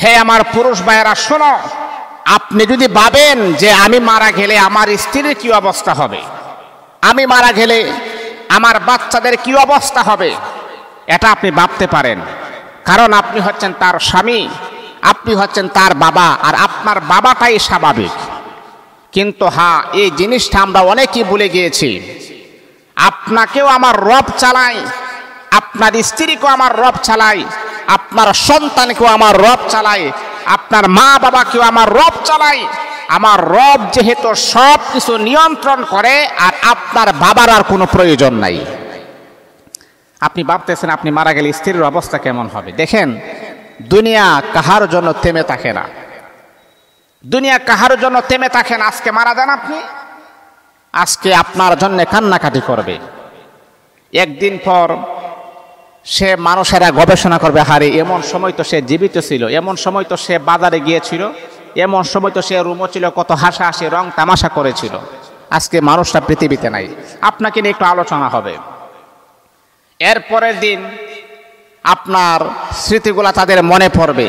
হে আমার পুরুষ ভাইয়েরা শোনো, আপনি যদি ভাবেন যে আমি মারা গেলে আমার স্ত্রীর কি অবস্থা হবে, আমি মারা গেলে আমার বাচ্চাদের কি অবস্থা হবে, এটা আপনি ভাবতে পারেন। কারণ আপনি হচ্ছেন তার স্বামী, আপনি হচ্ছেন তার বাবা, আর আপনার বাবাটাই স্বাভাবিক। কিন্তু হ্যাঁ, এই জিনিসটা আমরা অনেকেই ভুলে গিয়েছি। আপনাকেও আমার রব চালায়, আপনার স্ত্রীকেও আমার রব চালায়, আপনার সন্তানকেও আমার রব চালায়, আপনার মা বাবাকেও আমার রব চালায়। আমার রব যেহেতু সব কিছু নিয়ন্ত্রণ করে, আর আপনার বাবার আর কোনো প্রয়োজন নাই। আপনি ভাবতেছেন আপনি মারা গেলে স্ত্রীর অবস্থা কেমন হবে। দেখেন, দুনিয়া কাহার জন্য থেমে থাকে না, দুনিয়া কাহার জন্য থেমে থাকে না। আজকে মারা যান আপনি, আজকে আপনার জন্য কান্নাকাটি করবে। একদিন পর সে মানুষেরা গবেষণা করবে, হারে এমন সময় তো সে জীবিত ছিল, এমন সময় তো সে বাজারে গিয়েছিল, এমন সময় তো সে রুমও ছিল, কত হাসাহাসি রং তামাশা করেছিল। আজকে মানুষটা পৃথিবীতে নাই, আপনাকে নিয়ে একটু আলোচনা হবে। এরপরের দিন আপনার স্মৃতিগুলা তাদের মনে পড়বে।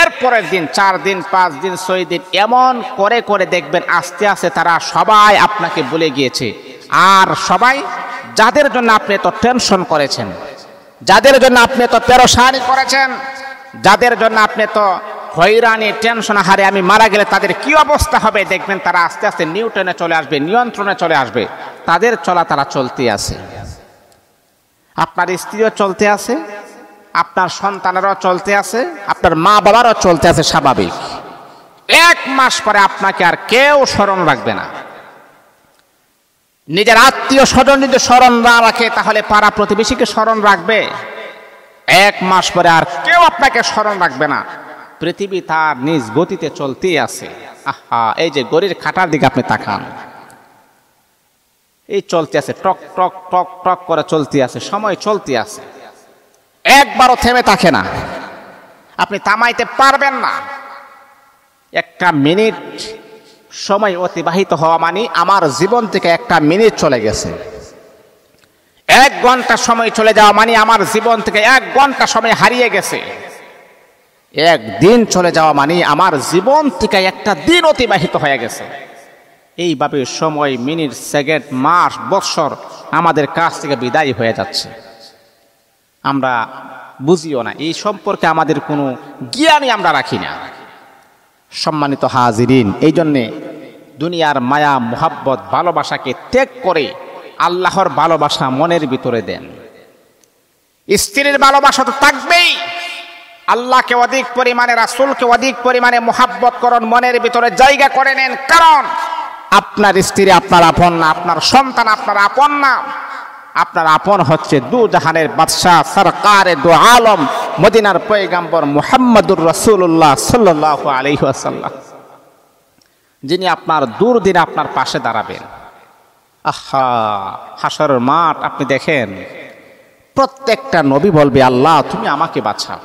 এরপরের দিন 4 দিন 5 দিন 6 দিন এমন করে করে দেখবেন আস্তে আস্তে তারা সবাই আপনাকে ভুলে গিয়েছে। আর সবাই যাদের জন্য আপনি এত টেনশন করেছেন, যাদের জন্য আপনি এত পেরেশানি করেছেন, যাদের জন্য আপনি তো হয়রানি টেনশন, হারে আমি মারা গেলে তাদের কি অবস্থা হবে, দেখবেন তারা আস্তে আস্তে নিউটনে চলে আসবে, নিয়ন্ত্রণে চলে আসবে। তাদের চলা তারা চলতে আছে। আপনার স্ত্রীও চলতে আছে, আপনার সন্তানেরও চলতে আছে, আপনার মা বাবারও চলতে আছে স্বাভাবিক। 1 মাস পরে আপনাকে আর কেউ স্মরণ রাখবে না। নিজের আত্মীয় স্বজন যদি স্মরণ না রাখে, তাহলে পাড়া প্রতিবেশীকে স্মরণ রাখবে? 1 মাস পরে আর কেউ আপনাকে স্মরণ রাখবে না। পৃথিবী তার নিজ গতিতে চলতেই আছে। আহা, এই যে গড়ির খাটার দিকে আপনি তাকান, এই চলতে আছে, টক টক টক টক করে চলতে আছে, সময় চলতে আছে, একবারও থেমে থাকে না। আপনি থামাইতে পারবেন না। 1 মিনিট সময় অতিবাহিত হওয়া মানে আমার জীবন থেকে 1 মিনিট চলে গেছে। 1 ঘন্টা সময় চলে যাওয়া মানে আমার জীবন থেকে 1 ঘন্টা সময় হারিয়ে গেছে। 1 দিন চলে যাওয়া মানে আমার জীবন থেকে 1টা দিন অতিবাহিত হয়ে গেছে। এইভাবে সময়, মিনিট, সেকেন্ড, মাস, বৎসর আমাদের কাছ থেকে বিদায় হয়ে যাচ্ছে। আমরা বুঝিও না, এই সম্পর্কে আমাদের কোনো জ্ঞানই আমরা রাখি না। সম্মানিত হাজিরিন, এই জন্যে দুনিয়ার মায়া মোহাব্বত ভালোবাসাকে ত্যাগ করে আল্লাহর ভালোবাসা মনের ভিতরে দেন। স্ত্রীর ভালোবাসা তো থাকবেই, আল্লাহকে অধিক পরিমাণে, রাসূলকে অধিক পরিমাণে মোহাব্বত করুন, মনের ভিতরে জায়গা করে নেন। কারণ আপনার স্ত্রী আপনার আপন না, আপনার সন্তান আপনার আপন না। আপনার আপন হচ্ছে দু জাহানের বাদশাহ, সরকারে দু আলম, মদিনার পয়গম্বর মুহাম্মদুর রাসূলুল্লাহ সাল্লাল্লাহু আলাইহি ওয়াসাল্লাম, যিনি আপনার দুর্দিনে আপনার পাশে দাঁড়াবেন। আহা, হাসরের মাঠ আপনি দেখেন, প্রত্যেকটা নবী বলবে আল্লাহ তুমি আমাকে বাঁচাও,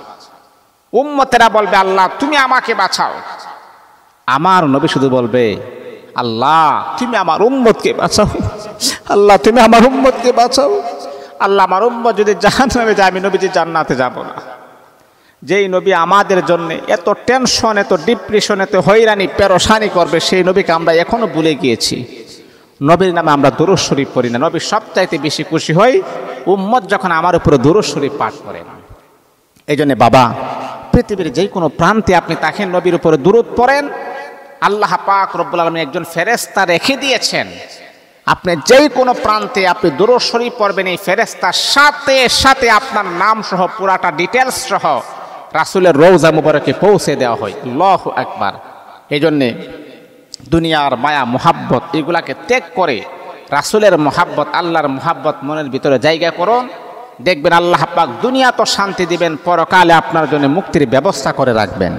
উম্মতেরা বলবে আল্লাহ তুমি আমাকে বাঁচাও। আমার নবী শুধু বলবে আল্লাহ তুমি আমার উম্মতকে বাঁচাও, আল্লাহ তুমি আমার উম্মতকে বাঁচাও। আল্লাহ আমার উম্মত যদি জাহান্নামে যায়, আমি নবীজি জান্নাতে যাব না। যেই নবী আমাদের জন্য এত টেনশন, এত ডিপ্রেশন, এত হয়রানি পেরেশানি করবে, সেই নবীকে আমরা এখনো ভুলে গিয়েছি। নবীর নামে আমরা দুরূদ শরীফ পড়ি না। নবী সবচাইতে বেশি খুশি হই উম্মত যখন আমার উপরে দুরূদ শরীফ পাঠ করেন। এই জন্য বাবা, পৃথিবীর যে কোনো প্রান্তে আপনি তাকেন নবীর উপরে দুরূদ পড়েন। আল্লাহ পাক রব্বুল আলামিন একজন ফেরেশতা রেখে দিয়েছেন, আপনি যেই কোনো প্রান্তে আপনি দুরূদ শরীফ পড়বেন, এই ফেরেশতার সাথে সাথে আপনার নাম সহ পুরাটা ডিটেলস সহ রাসূলের রওজা মুবারকে পৌঁছে দেওয়া হয়। আল্লাহু আকবার। এই জন্যে দুনিয়ার মায়া মোহাব্বত এগুলাকে ত্যাগ করে রাসূলের মোহাব্বত, আল্লাহর মোহাব্বত মনের ভিতরে জায়গা করুন। দেখবেন আল্লাহ পাক দুনিয়া তো শান্তি দিবেন, পরকালে আপনার জন্য মুক্তির ব্যবস্থা করে রাখবেন।